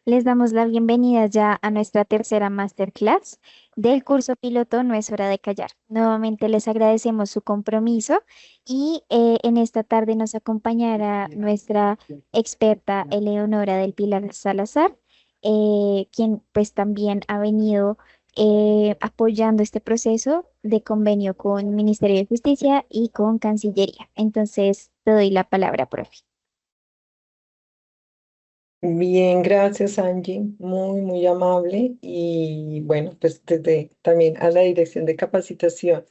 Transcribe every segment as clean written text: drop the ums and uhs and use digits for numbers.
Les damos la bienvenida ya a nuestra tercera masterclass del curso piloto No es hora de callar. Nuevamente les agradecemos su compromiso y en esta tarde nos acompañará nuestra experta Eleonora del Pilar Salazar, quien pues también ha venido apoyando este proceso de convenio con Ministerio de Justicia y con Cancillería. Entonces, te doy la palabra, profe. Bien, gracias Angie, muy, muy amable y bueno, pues desde también a la Dirección de Capacitación.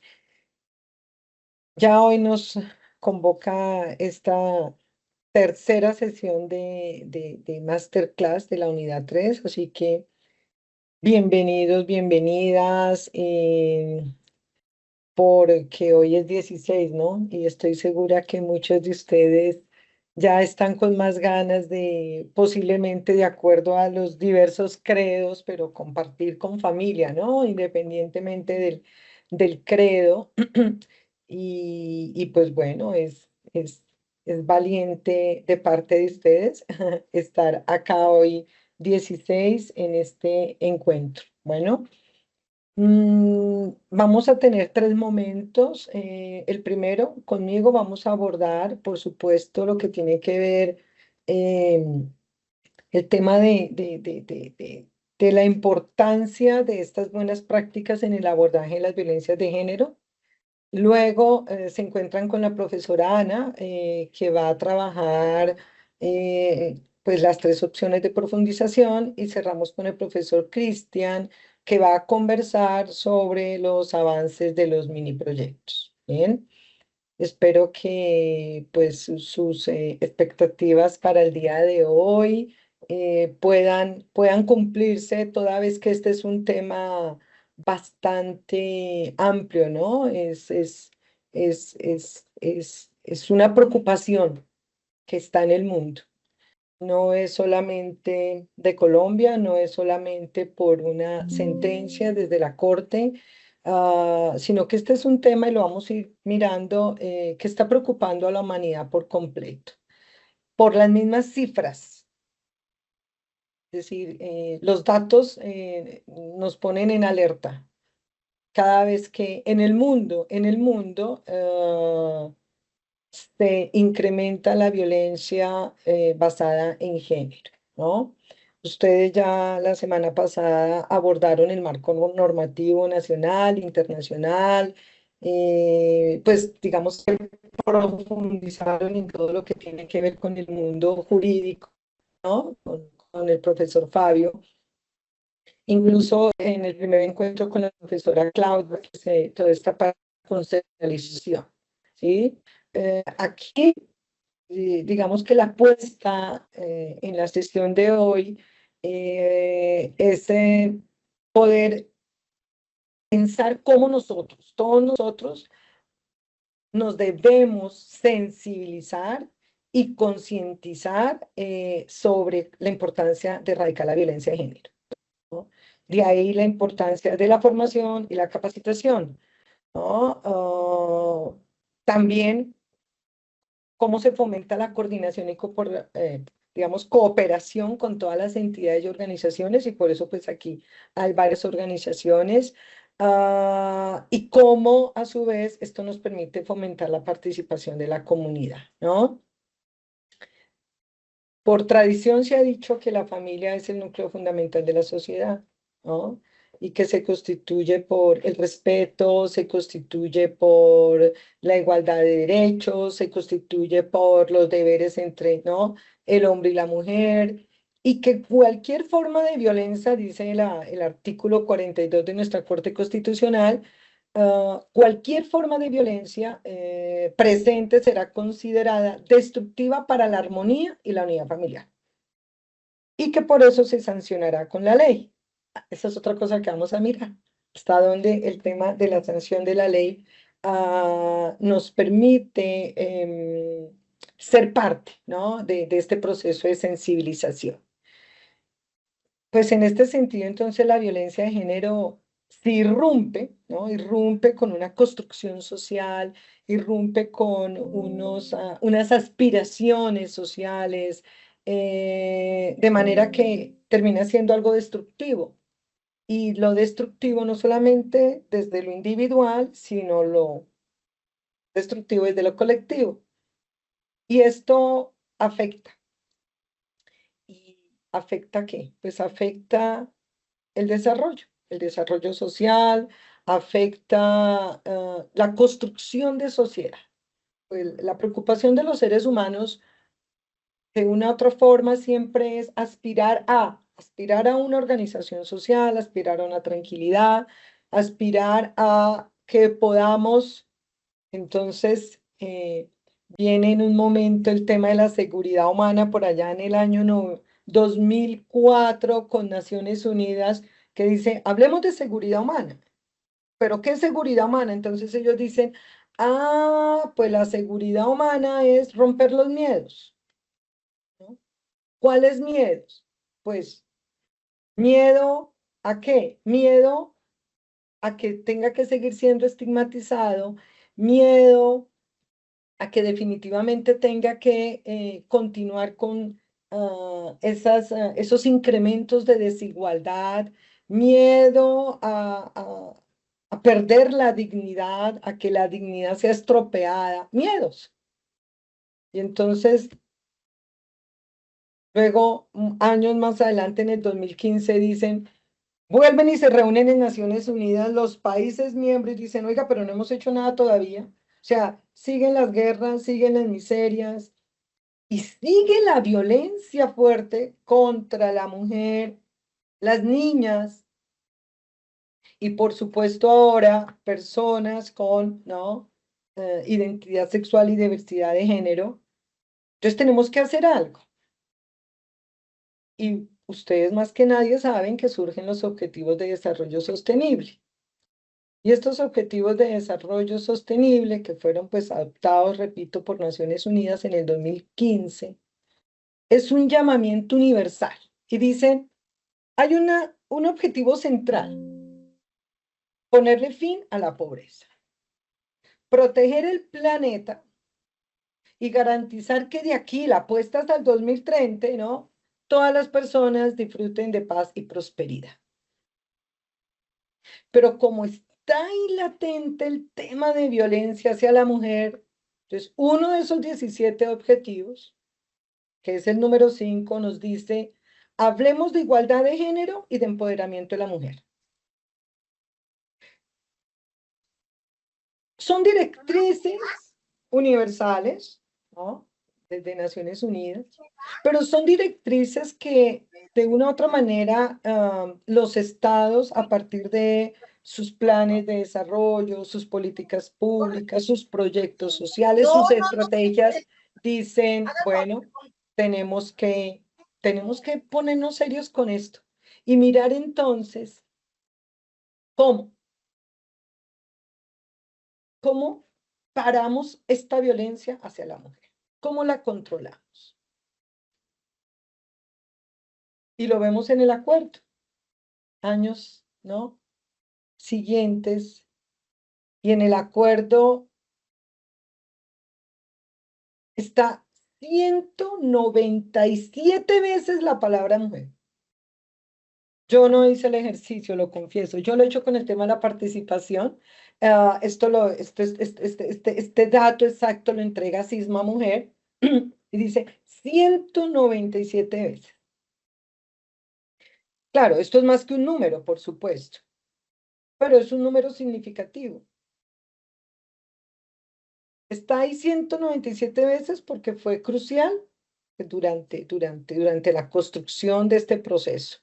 Ya hoy nos convoca esta tercera sesión de Masterclass de la Unidad 3, así que bienvenidos, bienvenidas, porque hoy es 16, ¿no? Y estoy segura que muchos de ustedes ya están con más ganas de, posiblemente de acuerdo a los diversos credos, pero compartir con familia, ¿no? Independientemente del credo. Y pues bueno, es valiente de parte de ustedes estar acá hoy 16 en este encuentro. Bueno. Vamos a tener tres momentos. El primero, conmigo vamos a abordar, por supuesto, lo que tiene que ver el tema de la importancia de estas buenas prácticas en el abordaje de las violencias de género. Luego se encuentran con la profesora Ana, que va a trabajar pues las tres opciones de profundización y cerramos con el profesor Cristian, que va a conversar sobre los avances de los mini proyectos. Bien, espero que pues sus expectativas para el día de hoy puedan cumplirse toda vez que este es un tema bastante amplio, ¿no? Es una preocupación que está en el mundo. No es solamente de Colombia, no es solamente por una sentencia desde la Corte, sino que este es un tema, y lo vamos a ir mirando, que está preocupando a la humanidad por completo. Por las mismas cifras, es decir, los datos nos ponen en alerta cada vez que en el mundo se incrementa la violencia basada en género, ¿no? Ustedes ya la semana pasada abordaron el marco normativo nacional, internacional, pues digamos que profundizaron en todo lo que tiene que ver con el mundo jurídico, ¿no? Con el profesor Fabio. Incluso en el primer encuentro con la profesora Claudia, toda esta parte de conceptualización, ¿sí? Aquí, digamos que la apuesta en la sesión de hoy es poder pensar cómo nosotros, todos nosotros, nos debemos sensibilizar y concientizar sobre la importancia de erradicar la violencia de género, ¿no? De ahí la importancia de la formación y la capacitación, ¿no? También cómo se fomenta la coordinación y digamos, cooperación con todas las entidades y organizaciones, y por eso pues aquí hay varias organizaciones, y cómo a su vez esto nos permite fomentar la participación de la comunidad, ¿no? Por tradición se ha dicho que la familia es el núcleo fundamental de la sociedad, ¿no? Y que se constituye por el respeto, se constituye por la igualdad de derechos, se constituye por los deberes entre, ¿no? El hombre y la mujer, y que cualquier forma de violencia, dice el artículo 42 de nuestra Corte Constitucional, cualquier forma de violencia presente será considerada destructiva para la armonía y la unidad familiar, y que por eso se sancionará con la ley. Esa es otra cosa que vamos a mirar, hasta donde el tema de la sanción de la ley nos permite ser parte, ¿no? de este proceso de sensibilización. Pues en este sentido, entonces, la violencia de género si irrumpe, ¿no? Irrumpe con una construcción social, irrumpe con unas aspiraciones sociales, de manera que termina siendo algo destructivo. Y lo destructivo no solamente desde lo individual, sino lo destructivo desde lo colectivo. Y esto afecta. ¿Y afecta qué? Pues afecta el desarrollo social, afecta la construcción de sociedad. Pues, la preocupación de los seres humanos de una u otra forma siempre es aspirar a una organización social, aspirar a una tranquilidad, aspirar a que podamos, entonces, viene en un momento el tema de la seguridad humana por allá en el año 2004 con Naciones Unidas que dice, hablemos de seguridad humana. ¿Pero qué es seguridad humana? Entonces ellos dicen, pues la seguridad humana es romper los miedos, ¿no? ¿Cuáles miedos? Pues miedo ¿a qué? Miedo a que tenga que seguir siendo estigmatizado, miedo a que definitivamente tenga que continuar con esos incrementos de desigualdad, miedo a perder la dignidad, a que la dignidad sea estropeada, miedos. Y entonces, luego, años más adelante, en el 2015, dicen, vuelven y se reúnen en Naciones Unidas los países miembros y dicen, oiga, pero no hemos hecho nada todavía. O sea, siguen las guerras, siguen las miserias, y sigue la violencia fuerte contra la mujer, las niñas y por supuesto ahora personas con, ¿no? Identidad sexual y diversidad de género. Entonces tenemos que hacer algo. Y ustedes más que nadie saben que surgen los objetivos de desarrollo sostenible. Y estos objetivos de desarrollo sostenible que fueron pues adoptados, repito, por Naciones Unidas en el 2015, es un llamamiento universal. Y dicen, hay un objetivo central, ponerle fin a la pobreza, proteger el planeta y garantizar que de aquí, la puesta hasta el 2030, ¿no? Todas las personas disfruten de paz y prosperidad. Pero como está ahí latente el tema de violencia hacia la mujer, entonces uno de esos 17 objetivos, que es el número 5, nos dice, hablemos de igualdad de género y de empoderamiento de la mujer. Son directrices universales, ¿no? Desde Naciones Unidas, pero son directrices que de una u otra manera los estados a partir de sus planes de desarrollo, sus políticas públicas, sus proyectos sociales, sus estrategias, dicen, bueno, tenemos que, tenemos que ponernos serios con esto y mirar entonces cómo. ¿Cómo paramos esta violencia hacia la mujer? ¿Cómo la controlamos? Y lo vemos en el acuerdo. Años, ¿no? Siguientes. Y en el acuerdo está 197 veces la palabra mujer. Yo no hice el ejercicio, lo confieso. Yo lo he hecho con el tema de la participación. Este dato exacto lo entrega Sisma Mujer y dice 197 veces. Claro, esto es más que un número, por supuesto, pero es un número significativo. Está ahí 197 veces porque fue crucial durante la construcción de este proceso.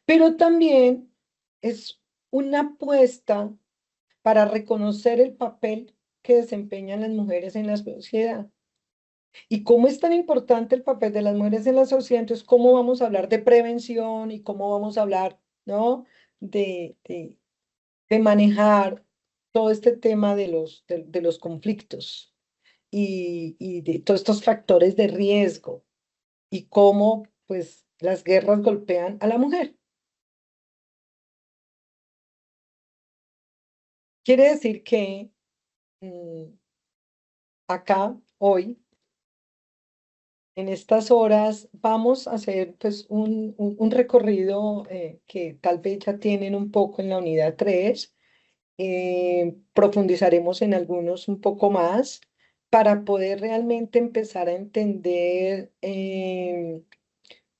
Pero también es una apuesta para reconocer el papel que desempeñan las mujeres en la sociedad. Y cómo es tan importante el papel de las mujeres en la sociedad, entonces cómo vamos a hablar de prevención y cómo vamos a hablar, ¿no? De manejar todo este tema de los conflictos y de todos estos factores de riesgo y cómo pues las guerras golpean a la mujer. Quiere decir que mm, acá, hoy, en estas horas, vamos a hacer pues, un recorrido que tal vez ya tienen un poco en la unidad 3. Profundizaremos en algunos un poco más para poder realmente empezar a entender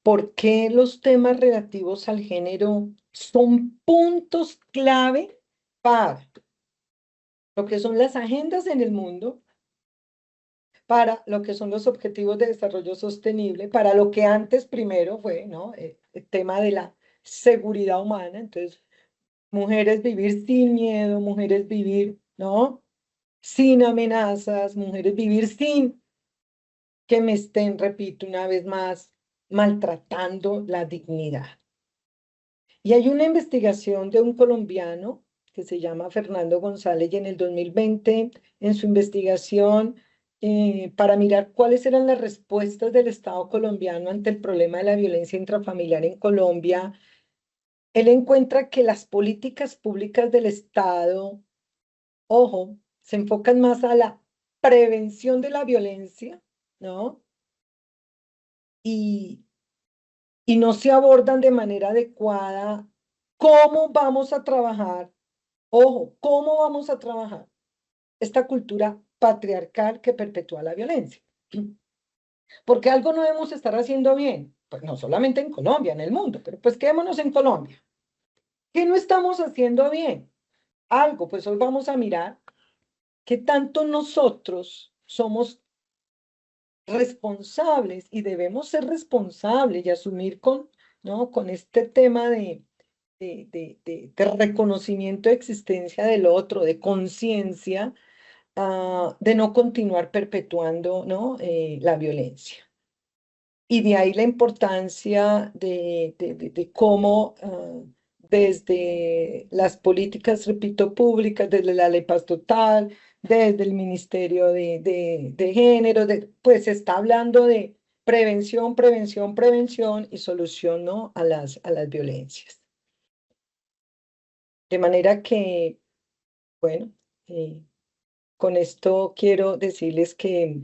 por qué los temas relativos al género son puntos clave para lo que son las agendas en el mundo, para lo que son los objetivos de desarrollo sostenible, para lo que antes primero fue, ¿no? El tema de la seguridad humana. Entonces, mujeres vivir sin miedo, mujeres vivir, ¿no? Sin amenazas, mujeres vivir sin que me estén, repito una vez más, maltratando la dignidad. Y hay una investigación de un colombiano que se llama Fernando González y en el 2020, en su investigación, para mirar cuáles eran las respuestas del Estado colombiano ante el problema de la violencia intrafamiliar en Colombia, él encuentra que las políticas públicas del Estado, ojo, se enfocan más a la prevención de la violencia, ¿no? Y, y no se abordan de manera adecuada cómo vamos a trabajar, ojo, cómo vamos a trabajar esta cultura patriarcal que perpetúa la violencia. Porque algo no debemos estar haciendo bien, pues no solamente en Colombia, en el mundo, pero pues quedémonos en Colombia. ¿Qué no estamos haciendo bien? Algo, pues hoy vamos a mirar qué tanto nosotros somos responsables y debemos ser responsables y asumir con, ¿no? Con este tema de reconocimiento de existencia del otro, de conciencia, de no continuar perpetuando, ¿no? La violencia. Y de ahí la importancia de cómo desde las políticas, repito, públicas, desde la ley paz total, desde el Ministerio de Género, pues se está hablando de prevención, prevención, prevención y solución, ¿no? A las violencias. De manera que, bueno, eh, con esto quiero decirles que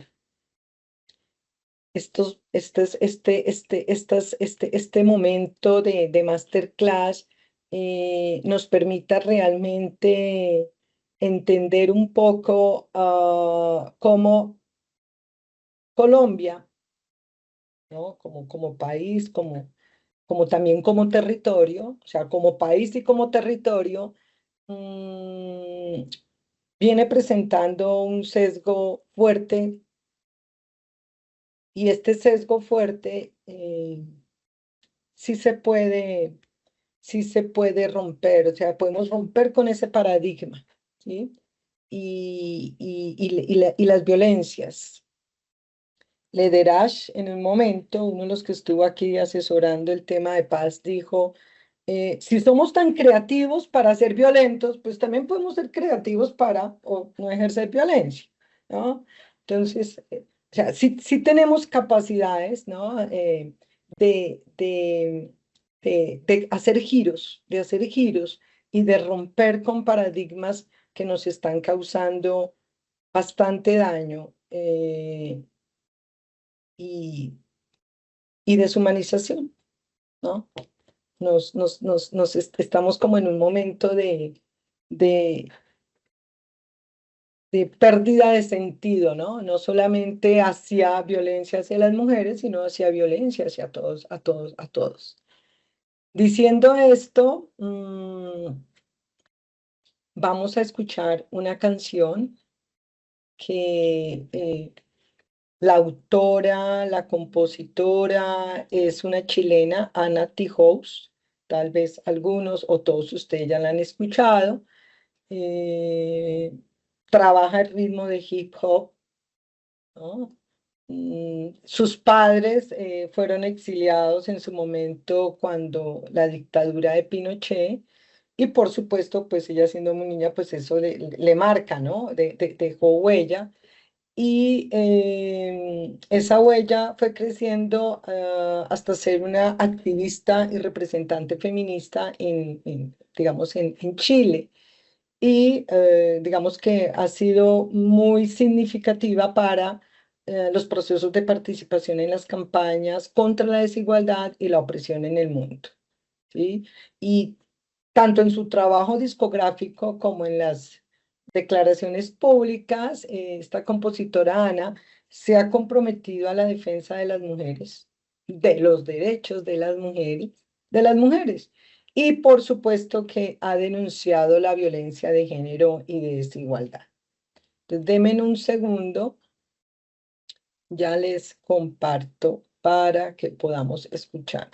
este momento de masterclass nos permita realmente entender un poco cómo Colombia, ¿no? Como país, como también como territorio, o sea, como país y como territorio, mm, viene presentando un sesgo fuerte y este sesgo fuerte sí se puede, sí se puede romper, o sea, podemos romper con ese paradigma, ¿sí? Y las violencias. Lederash, en un momento, uno de los que estuvo aquí asesorando el tema de paz, dijo, si somos tan creativos para ser violentos, pues también podemos ser creativos para no ejercer violencia, ¿no? Entonces, o sea, sí tenemos capacidades, ¿no? De, de, de hacer giros y de romper con paradigmas que nos están causando bastante daño y, y deshumanización, ¿no? Estamos como en un momento de, de pérdida de sentido, ¿no? No solamente hacia violencia hacia las mujeres, sino hacia violencia hacia todos, a todos, a todos. Diciendo esto, vamos a escuchar una canción que la autora, la compositora es una chilena, Ana Tijoux. Tal vez algunos o todos ustedes ya la han escuchado. Eh, Trabaja el ritmo de hip hop, ¿no? Sus padres fueron exiliados en su momento cuando la dictadura de Pinochet y por supuesto, pues ella siendo muy niña, pues eso le marca, ¿no? Dejó huella y esa huella fue creciendo hasta ser una activista y representante feminista digamos, en Chile. y digamos que ha sido muy significativa para los procesos de participación en las campañas contra la desigualdad y la opresión en el mundo. ¿Sí? Y tanto en su trabajo discográfico como en las declaraciones públicas, esta compositora Ana se ha comprometido a la defensa de las mujeres, de los derechos de las mujeres. Y por supuesto que ha denunciado la violencia de género y de desigualdad. Entonces, denme un segundo, ya les comparto para que podamos escuchar.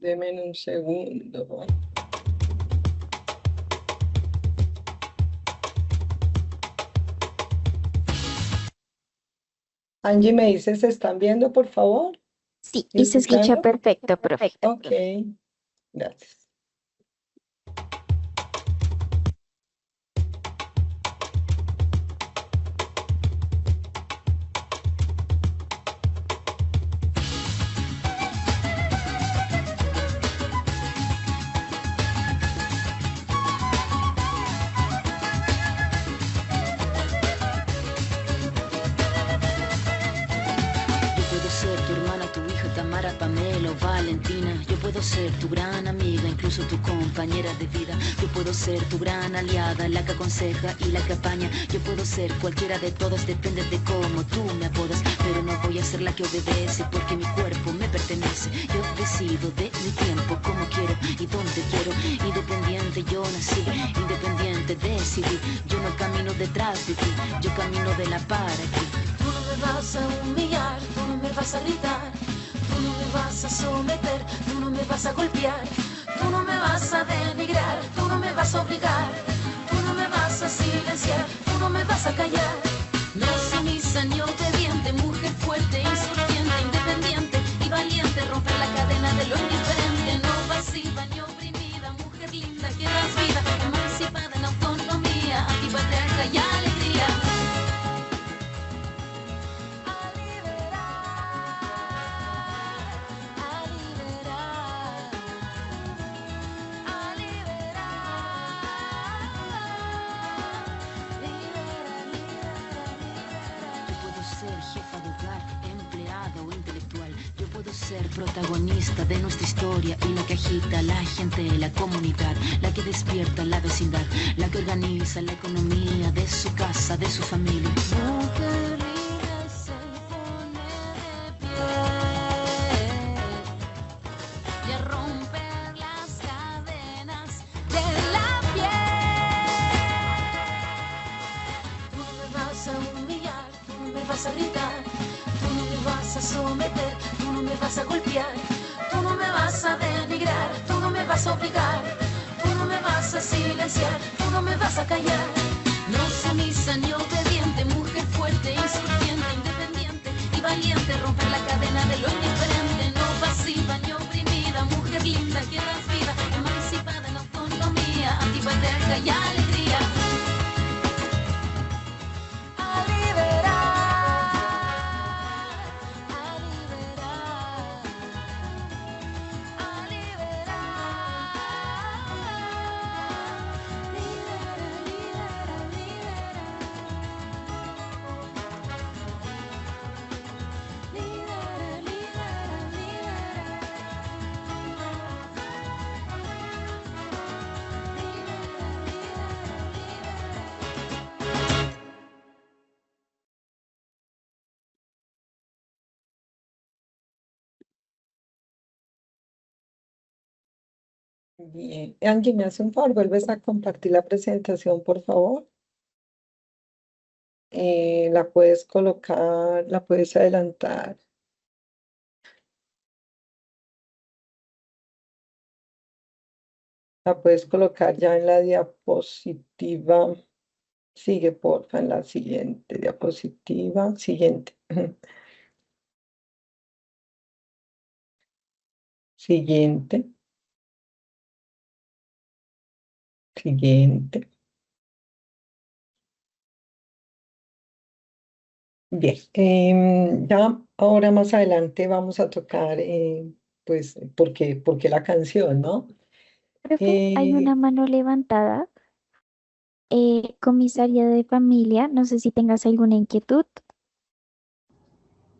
Denme un segundo. Angie me dice, ¿se están viendo, por favor? Sí, ¿Y y se escucha escuchando? perfecto, profe. Ok, gracias. Yo puedo ser tu hermana, tu hija, Tamara, Pamela o Valentina. Yo puedo ser tu gran amiga, incluso tu compañera de vida. Yo puedo ser tu gran aliada, la que aconseja y la que apaña. Yo puedo ser cualquiera de todas, depende de cómo tú me apodas. Pero no voy a ser la que obedece porque mi cuerpo me pertenece. Yo decido de mi tiempo, como quiero y donde quiero. Independiente yo nací, independiente decidí. Yo no camino detrás de ti, yo camino de la para ti. Tú no me vas a humillar, tú no me vas a gritar, tú no me vas a someter, tú no me vas a golpear, tú no me vas a denigrar, tú no me vas a obligar, tú no me vas a silenciar, tú no me vas a callar. No sumisa ni obediente, mujer fuerte, insurgente, independiente y valiente, romper la cadena de lo indiferente, no pasiva ni oprimida, mujer linda que das vida, emancipada en autonomía, antipatriarca y alegría. Yo puedo ser jefa de hogar, empleada o intelectual. Yo puedo ser protagonista de nuestra historia y la que agita a la gente, la comunidad, la que despierta la vecindad, la que organiza la economía de su casa, de su familia. Mujer libre se pone de pie y a romper las cadenas de la piel. Tú no me vas a humillar, tú no me vas a gritar, tú no me vas a someter, tú no me vas a golpear, tú no me vas a denigrar, tú no me vas a obligar, tú no me vas a silenciar, tú no me vas a callar. No sumisa ni obediente, mujer fuerte, insurgente, independiente y valiente, romper la cadena de lo indiferente, no pasiva ni oprimida, mujer linda que das vida, emancipada en autonomía, antipatriarca y alegría. A liberar, a liberar, a liberar. Libera, libera, libera. Libera, libera, Bien. Angie, me hace un favor, vuelves a compartir la presentación, por favor. La puedes colocar, la puedes adelantar. La puedes colocar ya en la diapositiva. Sigue, porfa, en la siguiente diapositiva. Siguiente. Siguiente. Siguiente. Bien. Ya ahora más adelante vamos a tocar, pues, porque la canción, ¿no? Profe, hay Eh, una mano levantada. Comisaria de familia, no sé si tengas alguna inquietud.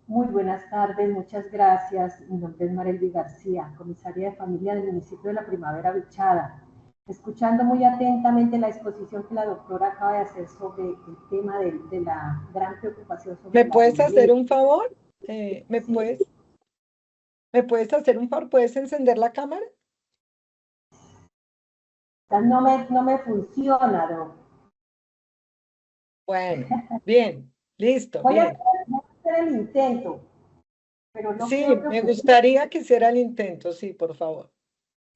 Muy buenas tardes, muchas gracias. Mi nombre es Marelvi García, comisaria de familia del municipio de La Primavera Bichada. Escuchando muy atentamente la exposición que la doctora acaba de hacer sobre el tema de la gran preocupación sobre ¿Me la puedes hacer violencia. un favor? Eh, ¿me Sí, puedes, ¿me puedes hacer un favor? ¿Puedes encender la cámara? no me funciona, Doc. Bueno, bien, listo, Voy a bien. hacer el intento, pero no Sí, creo que me funcione. gustaría que hiciera el intento, sí, por favor.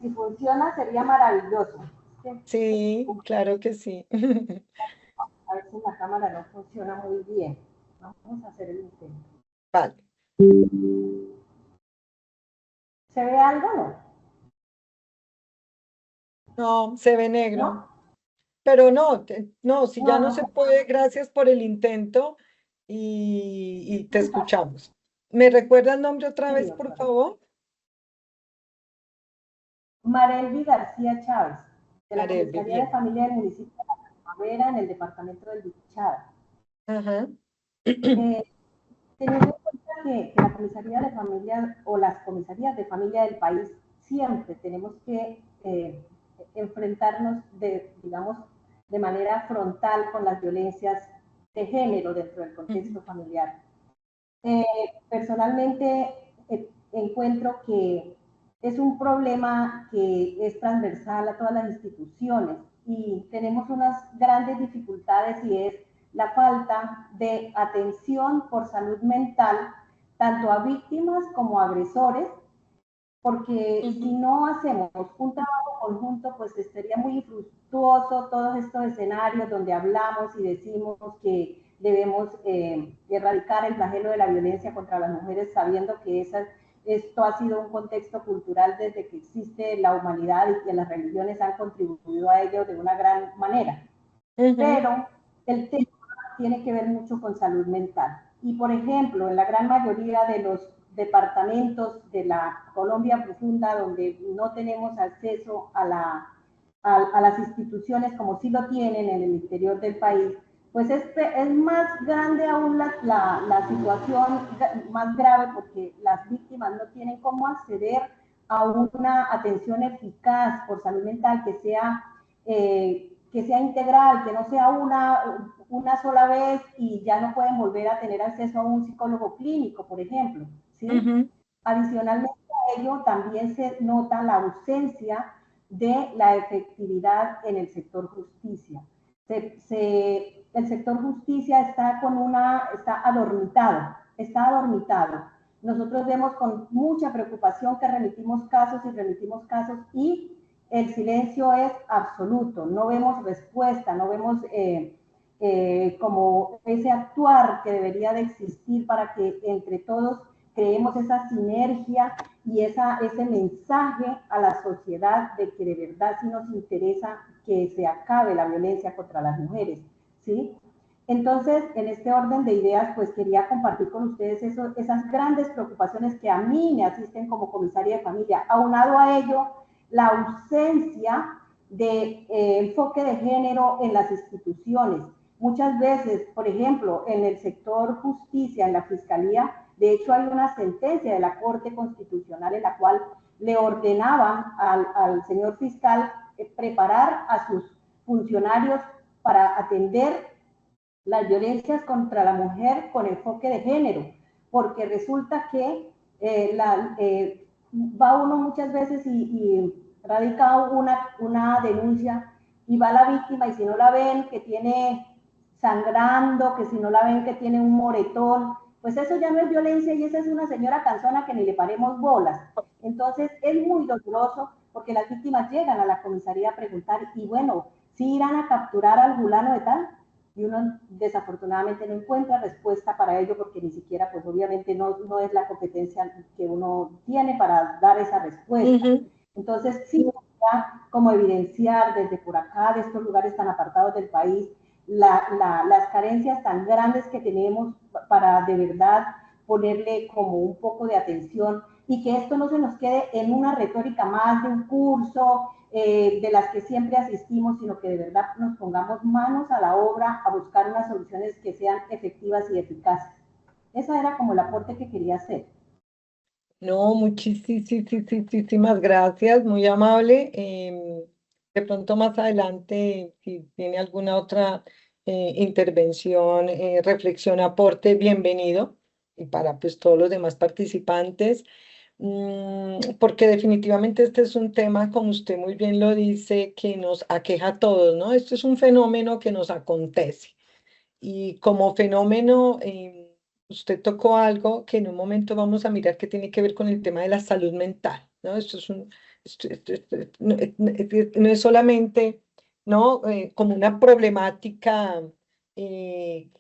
Si funciona sería maravilloso. Sí, claro que sí. A ver si la cámara no funciona muy bien. Vamos a hacer el intento. Vale. ¿Se ve algo o no? No, se ve negro. ¿No? Pero no, no, si ya No, no no se se puede, gracias por el intento y te escuchamos. ¿Me recuerda el nombre otra sí, vez, por doctora. favor? Marelvi García Chávez, de la Marelvi, Comisaría de bien. Familia del municipio de La Primavera en el departamento del Bichada. Ajá. Eh, Teniendo en cuenta que la Comisaría de Familia o las comisarías de familia del país siempre tenemos que enfrentarnos digamos, de manera frontal con las violencias de género dentro del Ujú, contexto familiar. Eh, Personalmente encuentro que es un problema que es transversal a todas las instituciones y tenemos unas grandes dificultades y es la falta de atención por salud mental tanto a víctimas como a agresores, porque si ujú, no hacemos un trabajo conjunto, pues sería muy infructuoso todos estos escenarios donde hablamos y decimos que debemos erradicar el flagelo de la violencia contra las mujeres, sabiendo que esto ha sido un contexto cultural desde que existe la humanidad y que las religiones han contribuido a ello de una gran manera. ujú, Pero el tema tiene que ver mucho con salud mental. Y por ejemplo, en la gran mayoría de los departamentos de la Colombia profunda, donde no tenemos acceso a las instituciones como sí lo tienen en el interior del país, pues es más grande aún la situación, más grave, porque las víctimas no tienen cómo acceder a una atención eficaz por salud mental que sea integral, que no sea una sola vez y ya no pueden volver a tener acceso a un psicólogo clínico, por ejemplo, ¿sí? ujú, Adicionalmente a ello, también se nota la ausencia de la efectividad en el sector justicia. El sector justicia está adormitado. Nosotros vemos con mucha preocupación que remitimos casos y el silencio es absoluto, no vemos respuesta, no vemos como ese actuar que debería de existir para que entre todos creemos esa sinergia y ese mensaje a la sociedad de que de verdad sí nos interesa que se acabe la violencia contra las mujeres, ¿sí? Entonces, en este orden de ideas, pues quería compartir con ustedes esas grandes preocupaciones que a mí me asisten como comisaria de familia. Aunado a ello, la ausencia de enfoque de género en las instituciones. Muchas veces, por ejemplo, en el sector justicia, en la fiscalía, de hecho hay una sentencia de la Corte Constitucional en la cual le ordenaban al señor fiscal preparar a sus funcionarios para atender las violencias contra la mujer con enfoque de género, porque resulta que va uno muchas veces y radica una denuncia y va la víctima y si no la ven que tiene sangrando, que si no la ven que tiene un moretón, pues eso ya no es violencia y esa es una señora cansona que ni le paremos bolas. Entonces es muy doloroso porque las víctimas llegan a la comisaría a preguntar, y bueno, ¿sí irán a capturar al fulano de tal? Y uno desafortunadamente no encuentra respuesta para ello, porque ni siquiera, pues obviamente no es la competencia que uno tiene para dar esa respuesta. Entonces, sí, como evidenciar desde por acá, de estos lugares tan apartados del país, las carencias tan grandes que tenemos para de verdad ponerle como un poco de atención, y que esto no se nos quede en una retórica más de un curso, de las que siempre asistimos, sino que de verdad nos pongamos manos a la obra a buscar unas soluciones que sean efectivas y eficaces. Ese era como el aporte que quería hacer. No, muchísimas gracias, muy amable. De pronto más adelante, si tiene alguna otra intervención, reflexión, aporte, bienvenido. Y para pues todos los demás participantes, porque definitivamente este es un tema, como usted muy bien lo dice, que nos aqueja a todos, ¿no? Esto es un fenómeno que nos acontece. Y como fenómeno, usted tocó algo que en un momento vamos a mirar que tiene que ver con el tema de la salud mental, ¿no? Esto es no es solamente, ¿no? Como una problemática que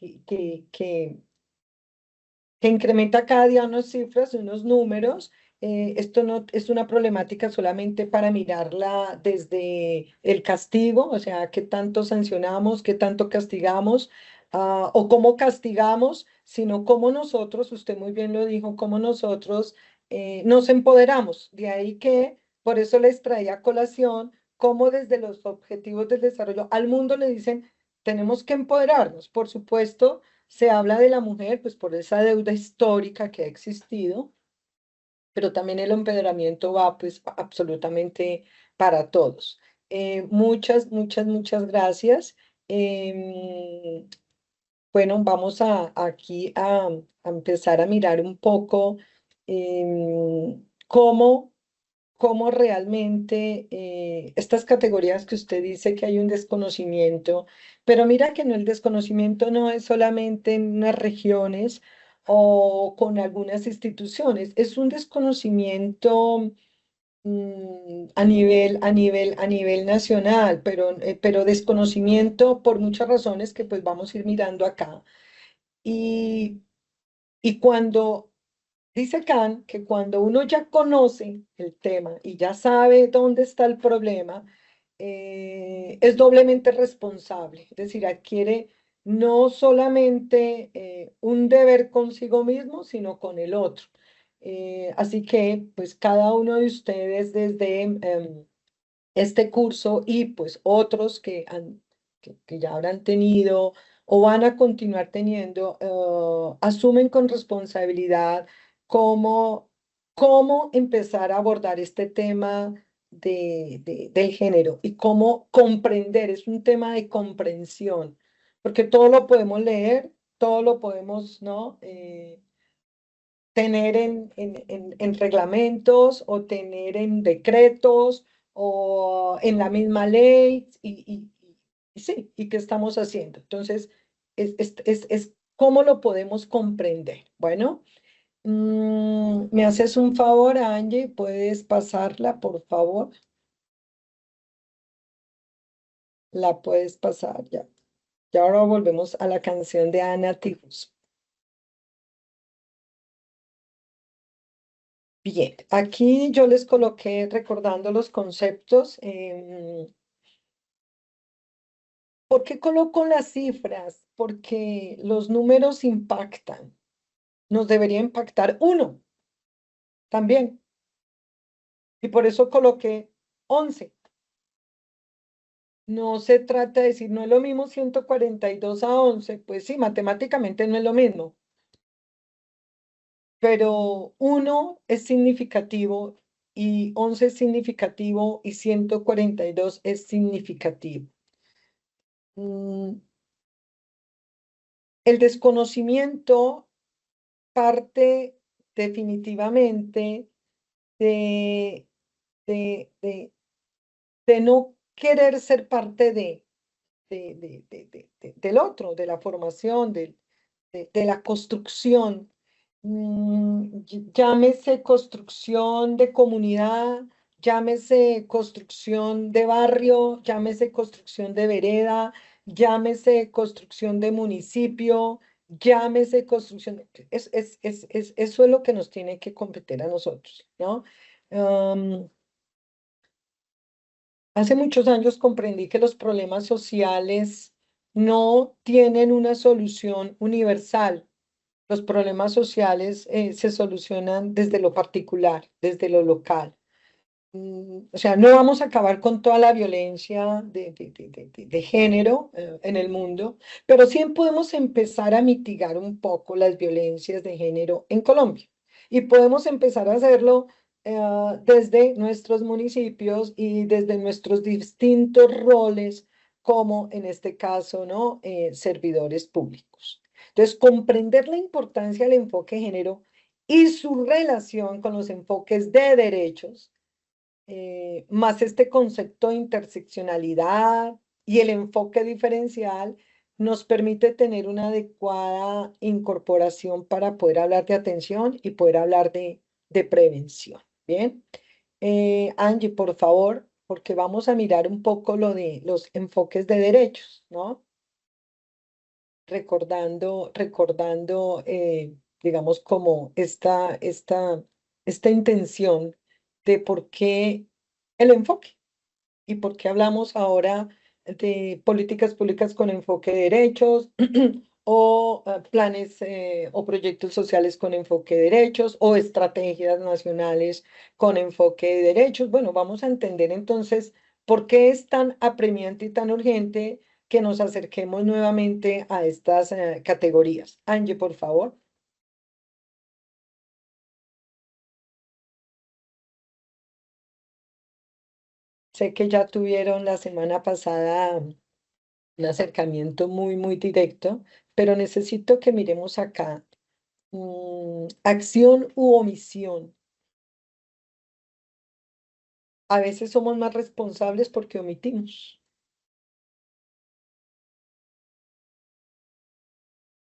incrementa cada día unas cifras, unos números. Esto no es una problemática solamente para mirarla desde el castigo, o sea, qué tanto sancionamos, qué tanto castigamos, o cómo castigamos, sino cómo nosotros, usted muy bien lo dijo, cómo nosotros nos empoderamos. De ahí que, por eso les traía a colación, cómo desde los objetivos del desarrollo al mundo le dicen, tenemos que empoderarnos. Por supuesto, se habla de la mujer, pues por esa deuda histórica que ha existido, pero también el empoderamiento va pues absolutamente para todos. Muchas gracias. Bueno, vamos aquí a empezar a mirar un poco cómo realmente estas categorías que usted dice que hay un desconocimiento, pero mira que no, el desconocimiento no es solamente en unas regiones o con algunas instituciones, es un desconocimiento a nivel nacional, pero desconocimiento por muchas razones que pues vamos a ir mirando acá. Y cuando dice Kant que cuando uno ya conoce el tema y ya sabe dónde está el problema, es doblemente responsable, es decir, adquiere no solamente un deber consigo mismo, sino con el otro. Así que, pues, cada uno de ustedes desde este curso y pues otros que ya habrán tenido o van a continuar teniendo, asumen con responsabilidad cómo, cómo empezar a abordar este tema del género y cómo comprender, es un tema de comprensión, porque todo lo podemos leer, todo lo podemos, ¿no? Tener en reglamentos o tener en decretos o en la misma ley y sí, ¿y qué estamos haciendo? Entonces, es cómo lo podemos comprender. Bueno, ¿me haces un favor, Angie? ¿Puedes pasarla, por favor? La puedes pasar ya. Y ahora volvemos a la canción de Ana Tijoux. Bien, aquí yo les coloqué recordando los conceptos. ¿Por qué coloco las cifras? Porque los números impactan. Nos debería impactar uno también. Y por eso coloqué 11. No se trata de decir, no es lo mismo 142 a 11. Pues sí, matemáticamente no es lo mismo. Pero 1 es significativo y 11 es significativo y 142 es significativo. El desconocimiento parte definitivamente de, de, de, de no querer ser parte del otro, de la formación, de la construcción. Llámese construcción de comunidad, llámese construcción de barrio, llámese construcción de vereda, llámese construcción de municipio, llámese construcción, eso es lo que nos tiene que competir a nosotros, ¿no? Hace muchos años comprendí que los problemas sociales no tienen una solución universal. Los problemas sociales se solucionan desde lo particular, desde lo local. O sea, no vamos a acabar con toda la violencia de género en el mundo, pero sí podemos empezar a mitigar un poco las violencias de género en Colombia. Y podemos empezar a hacerlo desde nuestros municipios y desde nuestros distintos roles, como en este caso, ¿no? Servidores públicos. Entonces, comprender la importancia del enfoque de género y su relación con los enfoques de derechos, más este concepto de interseccionalidad y el enfoque diferencial, nos permite tener una adecuada incorporación para poder hablar de atención y poder hablar de prevención. Bien, Angie, por favor, porque vamos a mirar un poco lo de los enfoques de derechos, ¿no? Recordando, digamos, como esta intención de por qué el enfoque y por qué hablamos ahora de políticas públicas con enfoque de derechos o planes o proyectos sociales con enfoque de derechos o estrategias nacionales con enfoque de derechos. Bueno, vamos a entender entonces por qué es tan apremiante y tan urgente que nos acerquemos nuevamente a estas categorías. Angie, por favor. Sé que ya tuvieron la semana pasada un acercamiento muy, muy directo, pero necesito que miremos acá. Acción u omisión. A veces somos más responsables porque omitimos.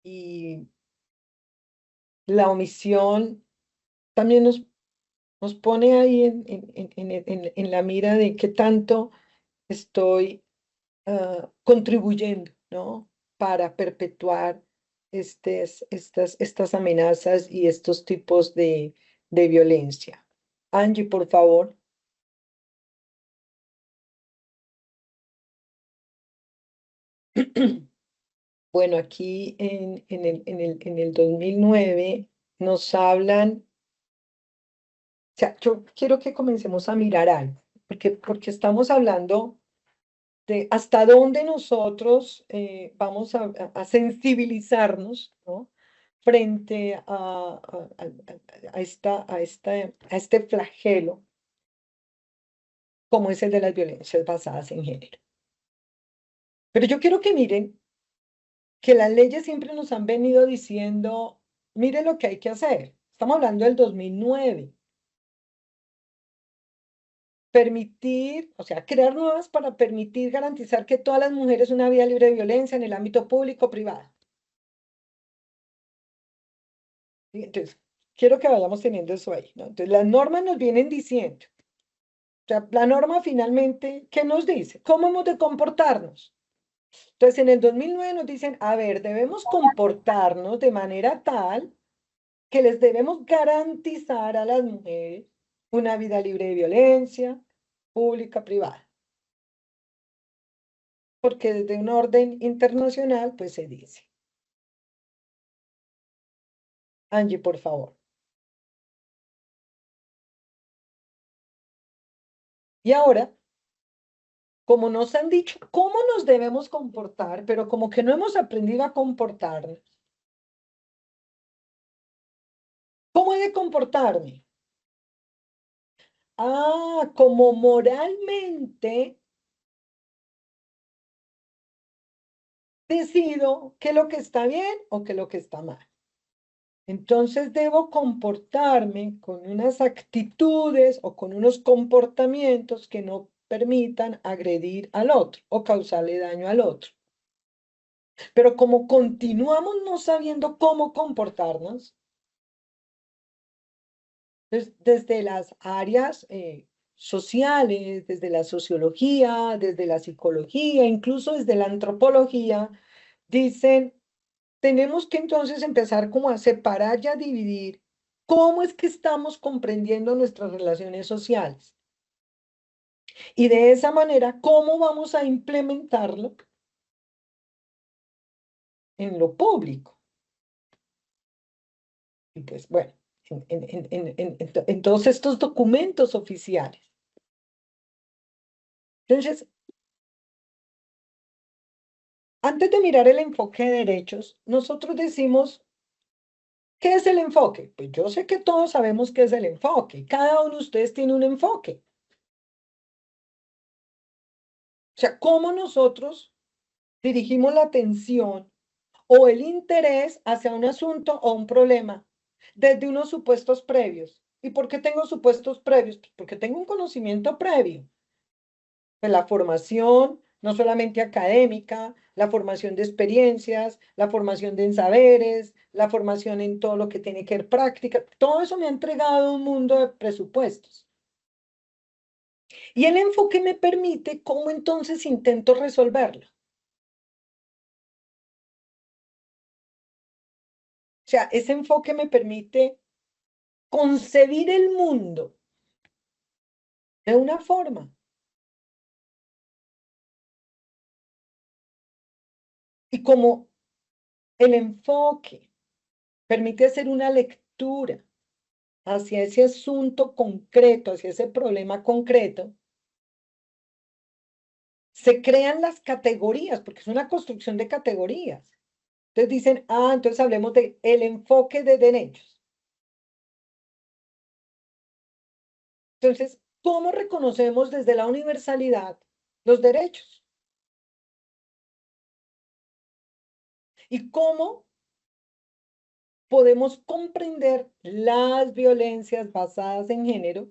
Y la omisión también nos pone ahí en la mira de qué tanto estoy contribuyendo, ¿no? Para perpetuar estas amenazas y estos tipos de violencia. Angie, por favor. Bueno, aquí en el 2009 nos hablan, o sea, yo quiero que comencemos a mirar algo, porque estamos hablando de hasta dónde nosotros vamos a sensibilizarnos, ¿no? Frente a este flagelo, como es el de las violencias basadas en género. Pero yo quiero que miren que las leyes siempre nos han venido diciendo, mire lo que hay que hacer. Estamos hablando del 2009. Permitir, o sea, crear nuevas para permitir garantizar que todas las mujeres una vida libre de violencia en el ámbito público o privado. Entonces, quiero que vayamos teniendo eso ahí, ¿no? Entonces, las normas nos vienen diciendo, o sea, la norma finalmente, ¿qué nos dice? ¿Cómo hemos de comportarnos? Entonces, en el 2009 nos dicen, a ver, debemos comportarnos de manera tal que les debemos garantizar a las mujeres una vida libre de violencia, pública, privada. Porque desde un orden internacional, pues se dice. Angie, por favor. Y ahora, como nos han dicho cómo nos debemos comportar, pero como que no hemos aprendido a comportarnos. ¿Cómo he de comportarme? Como moralmente decido qué es lo que está bien o qué es lo que está mal. Entonces debo comportarme con unas actitudes o con unos comportamientos que no permitan agredir al otro o causarle daño al otro. Pero como continuamos no sabiendo cómo comportarnos, desde las áreas sociales, desde la sociología, desde la psicología, incluso desde la antropología, dicen, tenemos que entonces empezar como a separar y a dividir cómo es que estamos comprendiendo nuestras relaciones sociales. Y de esa manera, ¿cómo vamos a implementarlo en lo público? Y pues bueno, en todos estos documentos oficiales. Entonces, antes de mirar el enfoque de derechos, nosotros decimos, ¿qué es el enfoque? Pues yo sé que todos sabemos qué es el enfoque. Cada uno de ustedes tiene un enfoque. O sea, ¿cómo nosotros dirigimos la atención o el interés hacia un asunto o un problema desde unos supuestos previos? ¿Y por qué tengo supuestos previos? Pues porque tengo un conocimiento previo. Pues la formación, no solamente académica, la formación de experiencias, la formación de saberes, la formación en todo lo que tiene que ver práctica, todo eso me ha entregado un mundo de presupuestos. Y el enfoque me permite cómo entonces intento resolverlo. O sea, ese enfoque me permite concebir el mundo de una forma. Y como el enfoque permite hacer una lectura hacia ese asunto concreto, hacia ese problema concreto, se crean las categorías, porque es una construcción de categorías. Entonces dicen, entonces hablemos de el enfoque de derechos. Entonces, ¿cómo reconocemos desde la universalidad los derechos? ¿Y cómo podemos comprender las violencias basadas en género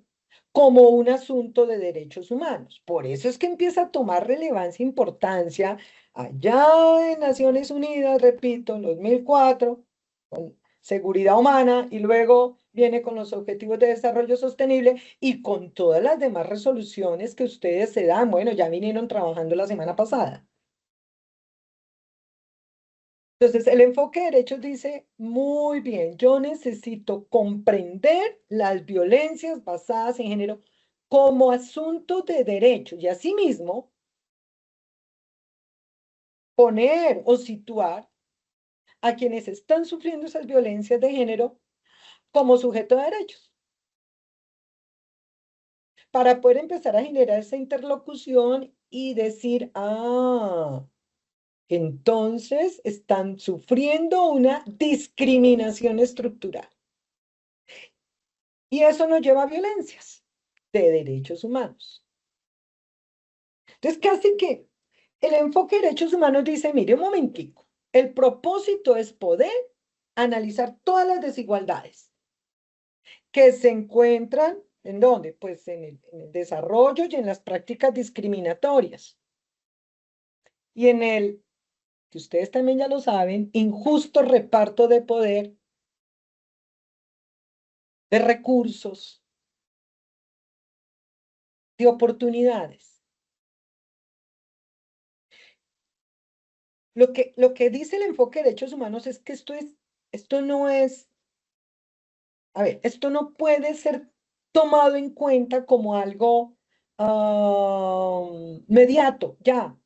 como un asunto de derechos humanos? Por eso es que empieza a tomar relevancia e importancia allá en Naciones Unidas, repito, en 2004, con seguridad humana, y luego viene con los Objetivos de Desarrollo Sostenible y con todas las demás resoluciones que ustedes se dan. Bueno, ya vinieron trabajando la semana pasada. Entonces, el enfoque de derechos dice, muy bien, yo necesito comprender las violencias basadas en género como asunto de derecho y asimismo poner o situar a quienes están sufriendo esas violencias de género como sujeto de derechos para poder empezar a generar esa interlocución y decir, entonces están sufriendo una discriminación estructural. Y eso nos lleva a violencias de derechos humanos. Entonces, casi que el enfoque de derechos humanos dice, mire un momentico, el propósito es poder analizar todas las desigualdades que se encuentran, ¿en dónde? Pues en el desarrollo y en las prácticas discriminatorias. Y en el, que ustedes también ya lo saben, injusto reparto de poder, de recursos, de oportunidades. Lo que dice el enfoque de derechos humanos es que esto no es, a ver, esto no puede ser tomado en cuenta como algo mediato, ya.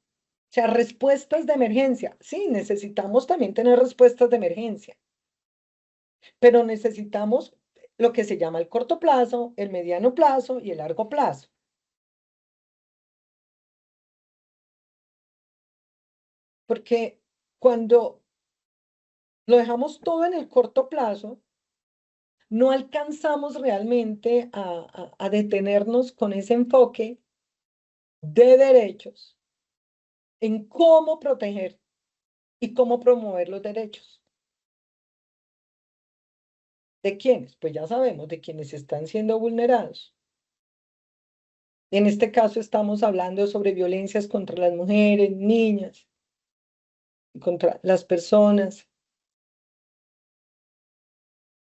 O sea, respuestas de emergencia. Sí, necesitamos también tener respuestas de emergencia, pero necesitamos lo que se llama el corto plazo, el mediano plazo y el largo plazo. Porque cuando lo dejamos todo en el corto plazo, no alcanzamos realmente a detenernos con ese enfoque de derechos en cómo proteger y cómo promover los derechos. ¿De quiénes? Pues ya sabemos, de quienes están siendo vulnerados. En este caso estamos hablando sobre violencias contra las mujeres, niñas, contra las personas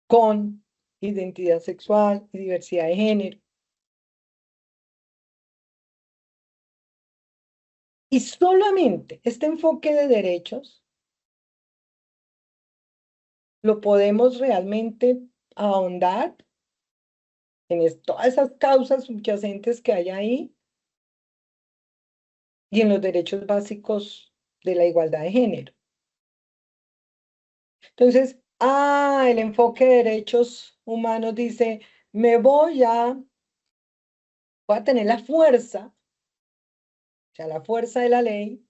con identidad sexual y diversidad de género. Y solamente este enfoque de derechos lo podemos realmente ahondar en todas esas causas subyacentes que hay ahí y en los derechos básicos de la igualdad de género. Entonces, el enfoque de derechos humanos dice, voy a tener la fuerza, o sea, la fuerza de la ley,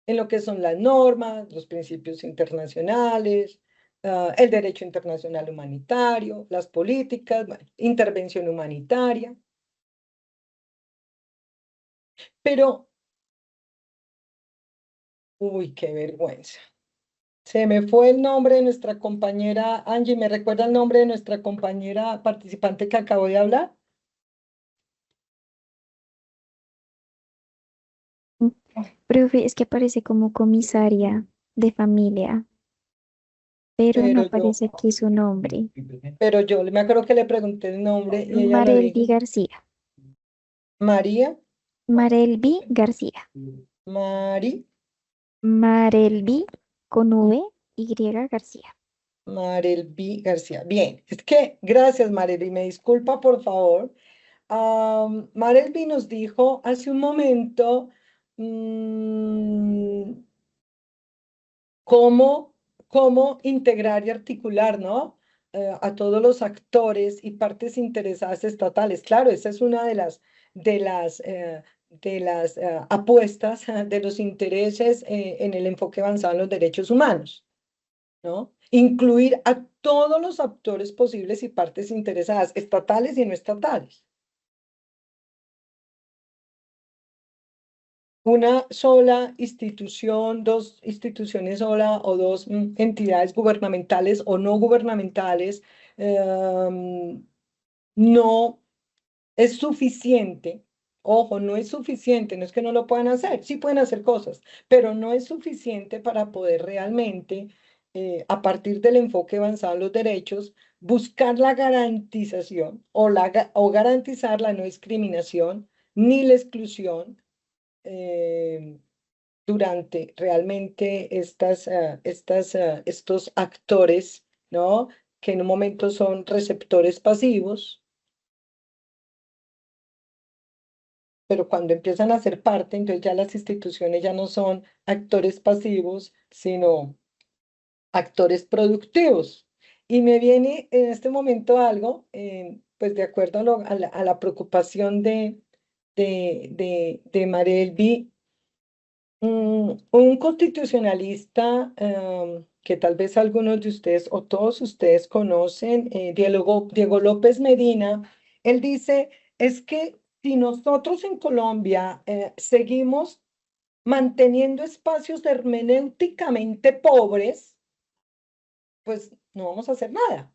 en lo que son las normas, los principios internacionales, el derecho internacional humanitario, las políticas, bueno, intervención humanitaria. Pero, uy, qué vergüenza. Se me fue el nombre de nuestra compañera Angie. ¿Me recuerda el nombre de nuestra compañera participante que acabo de hablar? Profe, es que aparece como comisaria de familia, pero no Pero yo, aparece aquí su nombre. pero yo me acuerdo que le pregunté el nombre y ella lo Marelvi dijo. García. María, Marelvi García. Mari, Marelvi con V, Y García. Marelvi García. Bien, es que, gracias Marelvi, me disculpa por favor. Marelvi nos dijo hace un momento cómo integrar y articular, ¿no? A todos los actores y partes interesadas estatales. Claro, esa es una de las apuestas de los intereses en el enfoque avanzado en los derechos humanos, ¿no? Incluir a todos los actores posibles y partes interesadas, estatales y no estatales. Una sola institución, dos instituciones sola o dos entidades gubernamentales o no gubernamentales no es suficiente. Ojo, no es suficiente, no es que no lo puedan hacer, sí pueden hacer cosas, pero no es suficiente para poder realmente, a partir del enfoque avanzado en los derechos, buscar la garantización o garantizar la no discriminación ni la exclusión eh, durante realmente estos actores, ¿no? Que en un momento son receptores pasivos, pero cuando empiezan a ser parte, entonces ya las instituciones ya no son actores pasivos, sino actores productivos. Y me viene en este momento algo, pues de acuerdo a la preocupación de Marelvi. Un constitucionalista que tal vez algunos de ustedes o todos ustedes conocen, Diego López Medina, él dice, es que si nosotros en Colombia seguimos manteniendo espacios hermenéuticamente pobres, pues no vamos a hacer nada.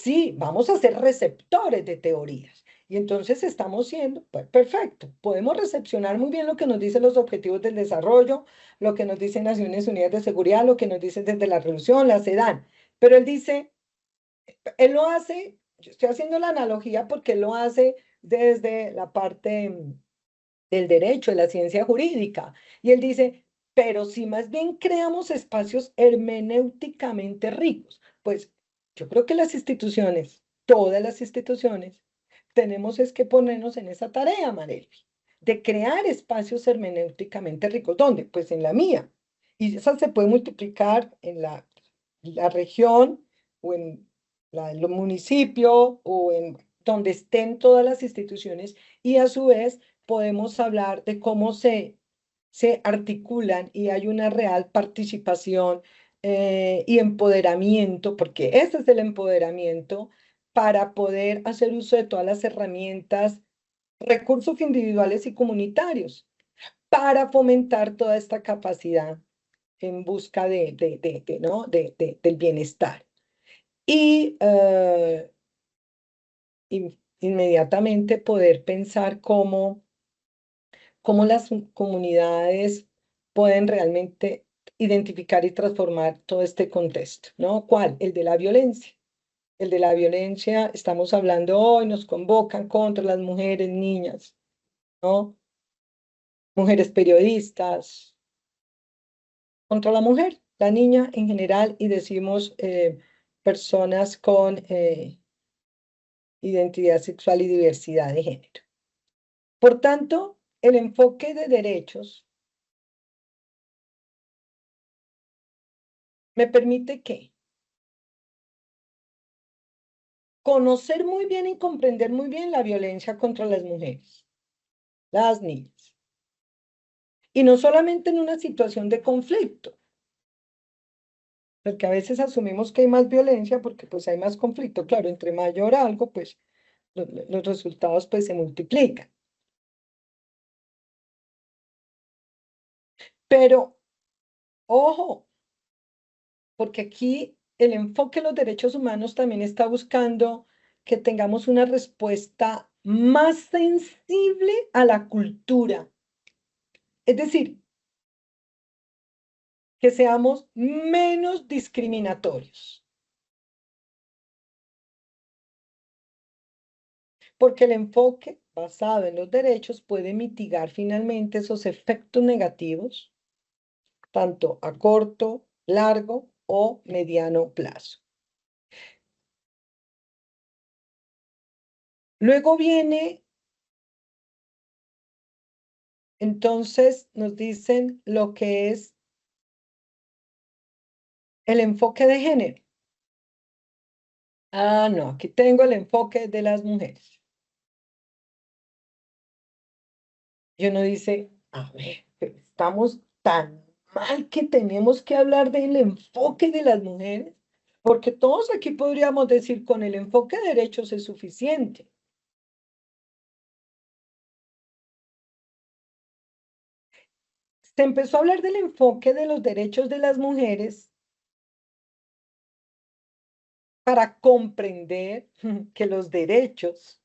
Sí, vamos a ser receptores de teorías. Y entonces estamos siendo, pues perfecto, podemos recepcionar muy bien lo que nos dicen los objetivos del desarrollo, lo que nos dicen Naciones Unidas de Seguridad, lo que nos dicen desde la Revolución, la CEDAN. Pero él dice, él lo hace, yo estoy haciendo la analogía porque él lo hace desde la parte del derecho, de la ciencia jurídica. Y él dice, pero si más bien creamos espacios hermenéuticamente ricos, pues yo creo que las instituciones, todas las instituciones, tenemos es que ponernos en esa tarea, Marelvi, de crear espacios hermenéuticamente ricos. ¿Dónde? Pues en la mía. Y esa se puede multiplicar en la región o en el municipio o en donde estén todas las instituciones y a su vez podemos hablar de cómo se articulan y hay una real participación y empoderamiento, porque ese es el empoderamiento para poder hacer uso de todas las herramientas, recursos individuales y comunitarios, para fomentar toda esta capacidad en busca ¿no? del bienestar. Y inmediatamente poder pensar cómo las comunidades pueden realmente identificar y transformar todo este contexto, ¿no? ¿Cuál? El de la violencia. El de la violencia, estamos hablando hoy, nos convocan contra las mujeres, niñas, ¿no? mujeres periodistas, contra la mujer, la niña en general, y decimos personas con identidad sexual y diversidad de género. Por tanto, el enfoque de derechos me permite que conocer muy bien y comprender muy bien la violencia contra las mujeres, las niñas. Y no solamente en una situación de conflicto, porque a veces asumimos que hay más violencia porque pues hay más conflicto. Claro, entre mayor algo, pues los resultados pues se multiplican. Pero, ojo, porque aquí el enfoque de los derechos humanos también está buscando que tengamos una respuesta más sensible a la cultura. Es decir, que seamos menos discriminatorios. Porque el enfoque basado en los derechos puede mitigar finalmente esos efectos negativos, tanto a corto, largo o mediano plazo. Luego viene, entonces nos dicen lo que es el enfoque de género. Ah, no, aquí tengo el enfoque de las mujeres. Y uno dice, a ver, pero estamos tan mal que tenemos que hablar del enfoque de las mujeres, porque todos aquí podríamos decir con el enfoque de derechos es suficiente. Se empezó a hablar del enfoque de los derechos de las mujeres para comprender que los derechos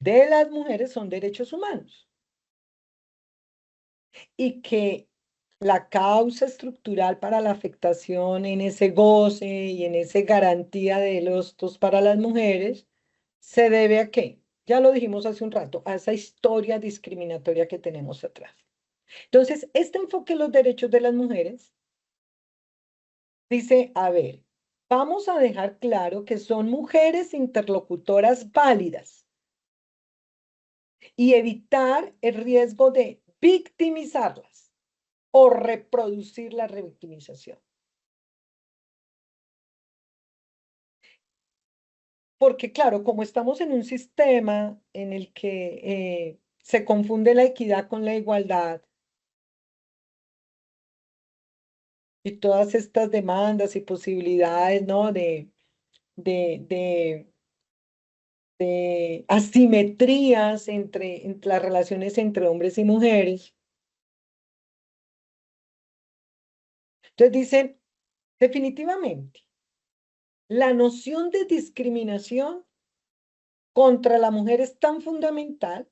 de las mujeres son derechos humanos y que la causa estructural para la afectación en ese goce y en esa garantía de los dos para las mujeres se debe a qué? Ya lo dijimos hace un rato, a esa historia discriminatoria que tenemos atrás. Entonces, este enfoque en los derechos de las mujeres dice, a ver, vamos a dejar claro que son mujeres interlocutoras válidas y evitar el riesgo de victimizarlas o reproducir la revictimización. Porque claro, como estamos en un sistema en el que se confunde la equidad con la igualdad y todas estas demandas y posibilidades, ¿no? de asimetrías entre las relaciones entre hombres y mujeres. Entonces dicen, definitivamente, la noción de discriminación contra la mujer es tan fundamental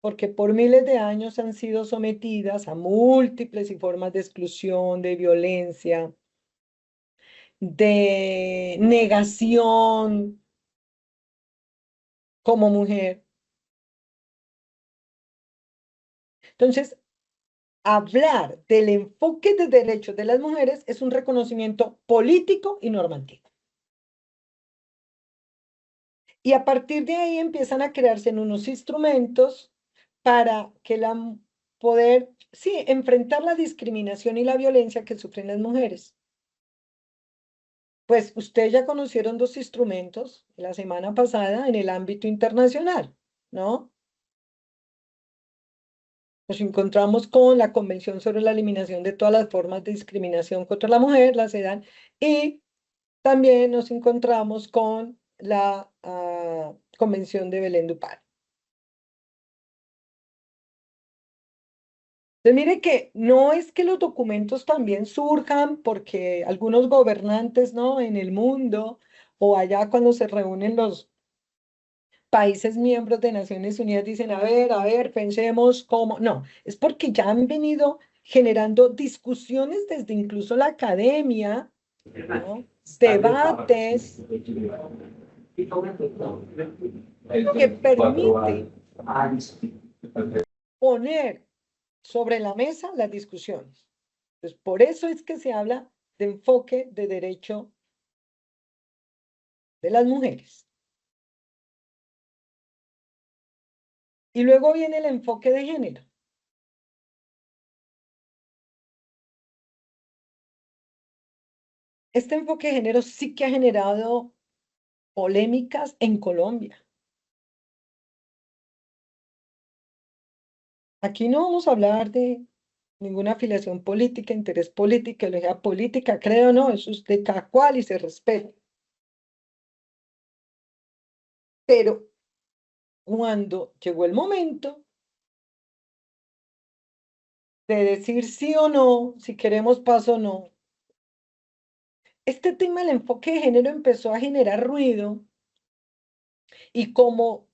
porque por miles de años han sido sometidas a múltiples y formas de exclusión, de violencia, de negación como mujer. Entonces, hablar del enfoque de derechos de las mujeres es un reconocimiento político y normativo. Y a partir de ahí empiezan a crearse unos instrumentos para que poder, sí, enfrentar la discriminación y la violencia que sufren las mujeres. Pues ustedes ya conocieron dos instrumentos la semana pasada en el ámbito internacional, ¿no? Nos encontramos con la Convención sobre la Eliminación de todas las formas de discriminación contra la mujer, la CEDAW, y también nos encontramos con la Convención de Belén du Pará. Entonces, mire que no es que los documentos también surjan porque algunos gobernantes, ¿no? En el mundo o allá cuando se reúnen los países miembros de Naciones Unidas dicen, a ver, pensemos cómo. No, es porque ya han venido generando discusiones desde incluso la academia, ¿no? Debates que permite poner sobre la mesa las discusiones. Entonces, por eso es que se habla de enfoque de derecho de las mujeres. Y luego viene el enfoque de género. Este enfoque de género sí que ha generado polémicas en Colombia. Aquí no vamos a hablar de ninguna afiliación política, interés político, ideología política, creo no, eso es de cada cual y se respeta. Pero cuando llegó el momento de decir sí o no, si queremos paz o no, este tema del enfoque de género empezó a generar ruido y como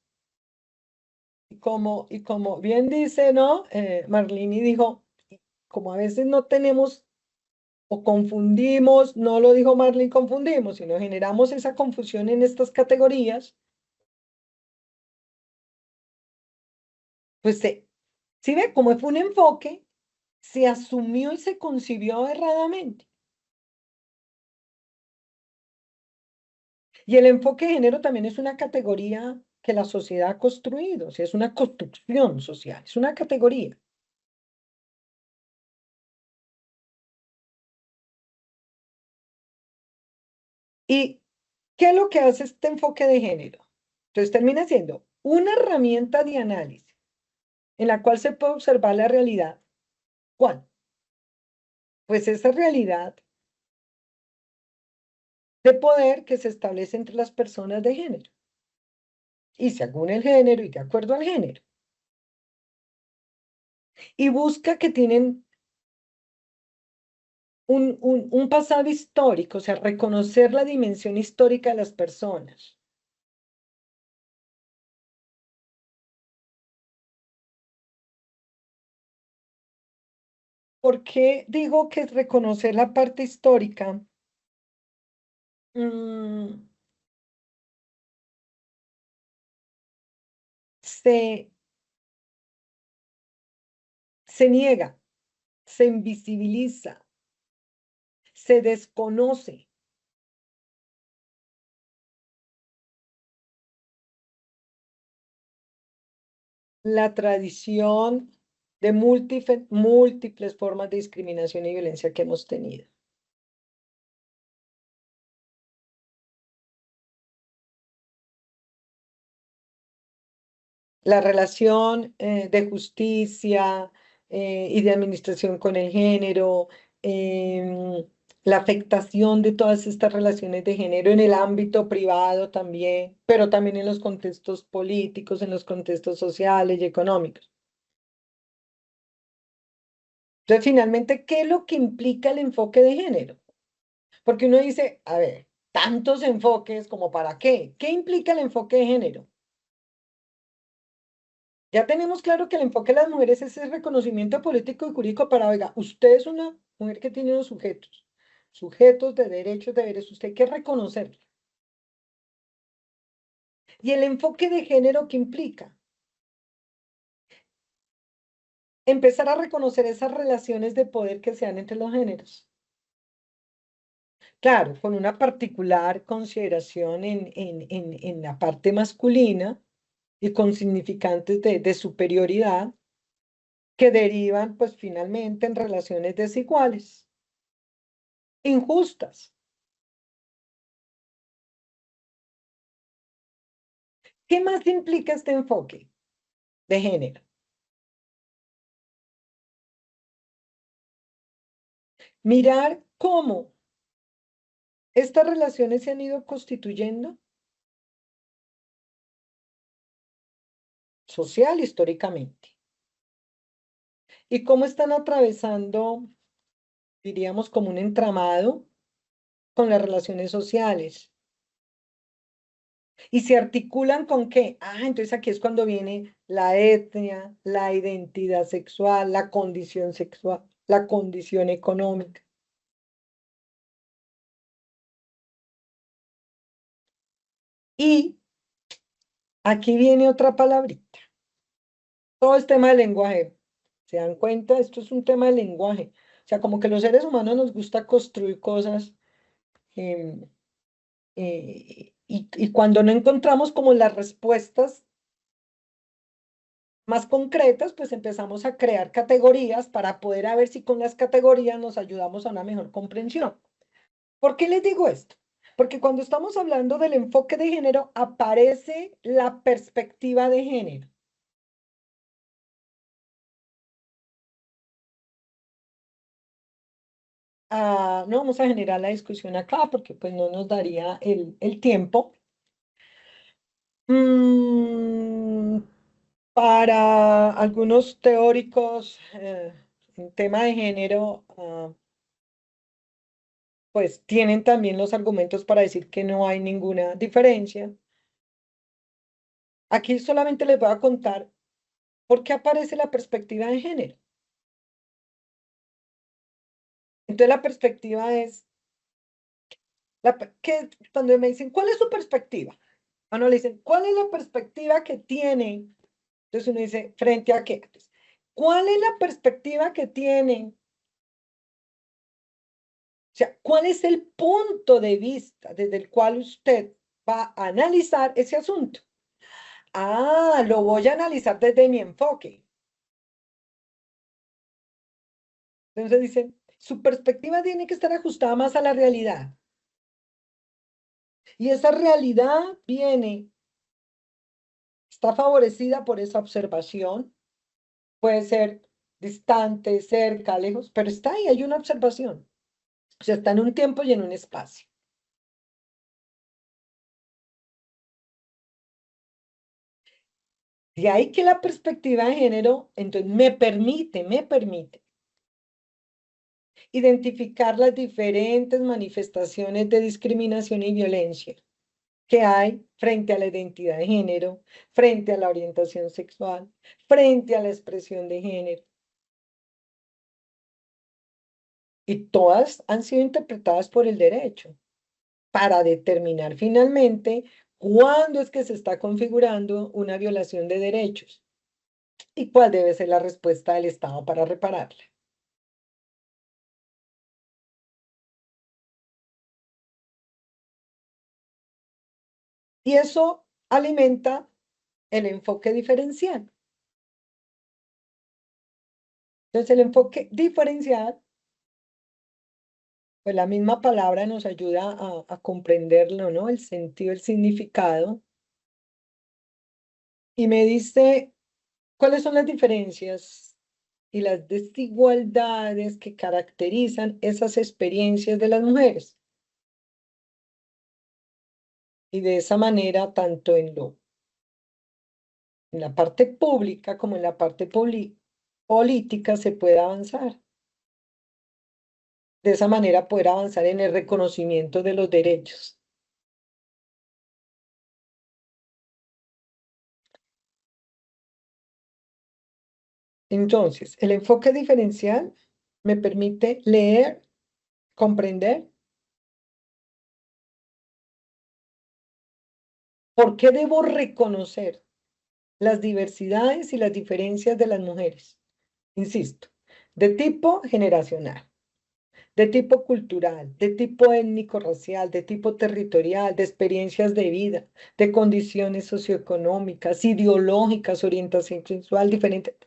bien dice, ¿no? Marlini dijo, como a veces no tenemos o confundimos, no lo dijo Marlene, confundimos, sino generamos esa confusión en estas categorías, pues si ve cómo fue un enfoque, se asumió y se concibió erradamente. Y el enfoque de género también es una categoría que la sociedad ha construido, o sea, es una construcción social, es una categoría. ¿Y qué es lo que hace este enfoque de género? Entonces termina siendo una herramienta de análisis en la cual se puede observar la realidad. ¿Cuál? Pues esa realidad de poder que se establece entre las personas de género. Y según el género y de acuerdo al género. Y busca que tienen un pasado histórico, o sea, reconocer la dimensión histórica de las personas. ¿Por qué digo que es reconocer la parte histórica? Mm, se, se niega, se invisibiliza, se desconoce la tradición de múltiples formas de discriminación y violencia que hemos tenido. La relación de justicia y de administración con el género, la afectación de todas estas relaciones de género en el ámbito privado también, pero también en los contextos políticos, en los contextos sociales y económicos. Entonces, finalmente, ¿qué es lo que implica el enfoque de género? Porque uno dice, a ver, tantos enfoques, ¿como para qué? ¿Qué implica el enfoque de género? Ya tenemos claro que el enfoque de las mujeres es el reconocimiento político y jurídico para, oiga, usted es una mujer que tiene unos sujetos de derechos, deberes, usted hay que reconocerlo. Y el enfoque de género, ¿qué implica? Empezar a reconocer esas relaciones de poder que se dan entre los géneros. Claro, con una particular consideración en la parte masculina y con significantes de superioridad que derivan, pues, finalmente en relaciones desiguales, injustas. ¿Qué más implica este enfoque de género? Mirar cómo estas relaciones se han ido constituyendo social históricamente y cómo están atravesando, diríamos, como un entramado con las relaciones sociales. ¿Y se articulan con qué? Entonces aquí es cuando viene la etnia, la identidad sexual, la condición económica. Y aquí viene otra palabrita. Todo es tema de lenguaje. ¿Se dan cuenta? Esto es un tema de lenguaje. O sea, como que los seres humanos nos gusta construir cosas em, y cuando no encontramos como las respuestas más concretas, pues empezamos a crear categorías para poder a ver si con las categorías nos ayudamos a una mejor comprensión. ¿Por qué les digo esto? Porque cuando estamos hablando del enfoque de género, aparece la perspectiva de género. No vamos a generar la discusión acá porque pues no nos daría el tiempo. Para algunos teóricos en tema de género, pues tienen también los argumentos para decir que no hay ninguna diferencia. Aquí solamente les voy a contar por qué aparece la perspectiva de género. Entonces la perspectiva es, cuando me dicen, ¿cuál es su perspectiva? Cuando le dicen, ¿cuál es la perspectiva que tiene? Entonces uno dice, ¿frente a qué? Entonces, ¿cuál es la perspectiva que tienen? O sea, ¿cuál es el punto de vista desde el cual usted va a analizar ese asunto? Lo voy a analizar desde mi enfoque. Entonces dicen, su perspectiva tiene que estar ajustada más a la realidad. Y esa realidad está favorecida por esa observación. Puede ser distante, cerca, lejos, pero está ahí, hay una observación. O sea, está en un tiempo y en un espacio. De ahí que la perspectiva de género, entonces, me permite identificar las diferentes manifestaciones de discriminación y violencia que hay frente a la identidad de género, frente a la orientación sexual, frente a la expresión de género. Y todas han sido interpretadas por el derecho para determinar finalmente cuándo es que se está configurando una violación de derechos y cuál debe ser la respuesta del Estado para repararla. Y eso alimenta el enfoque diferencial. Entonces, el enfoque diferencial, pues la misma palabra nos ayuda a comprenderlo, ¿no? El sentido, el significado. Y me dice, ¿cuáles son las diferencias y las desigualdades que caracterizan esas experiencias de las mujeres? Y de esa manera, tanto en la parte pública como en la parte política se puede avanzar. De esa manera poder avanzar en el reconocimiento de los derechos. Entonces, el enfoque diferencial me permite leer, comprender por qué debo reconocer las diversidades y las diferencias de las mujeres. Insisto, de tipo generacional, de tipo cultural, de tipo étnico-racial, de tipo territorial, de experiencias de vida, de condiciones socioeconómicas, ideológicas, orientación sexual diferente,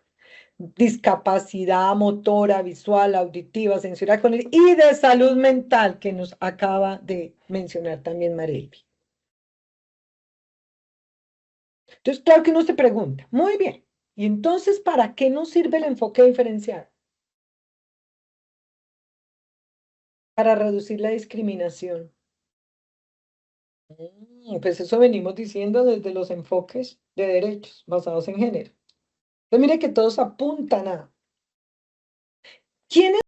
discapacidad motora, visual, auditiva, sensorial y de salud mental que nos acaba de mencionar también Marelvi. Entonces, claro que uno se pregunta, muy bien, ¿y entonces para qué nos sirve el enfoque diferencial? Para reducir la discriminación. Pues eso venimos diciendo desde los enfoques de derechos basados en género. Entonces, mire que todos apuntan a ¿quiénes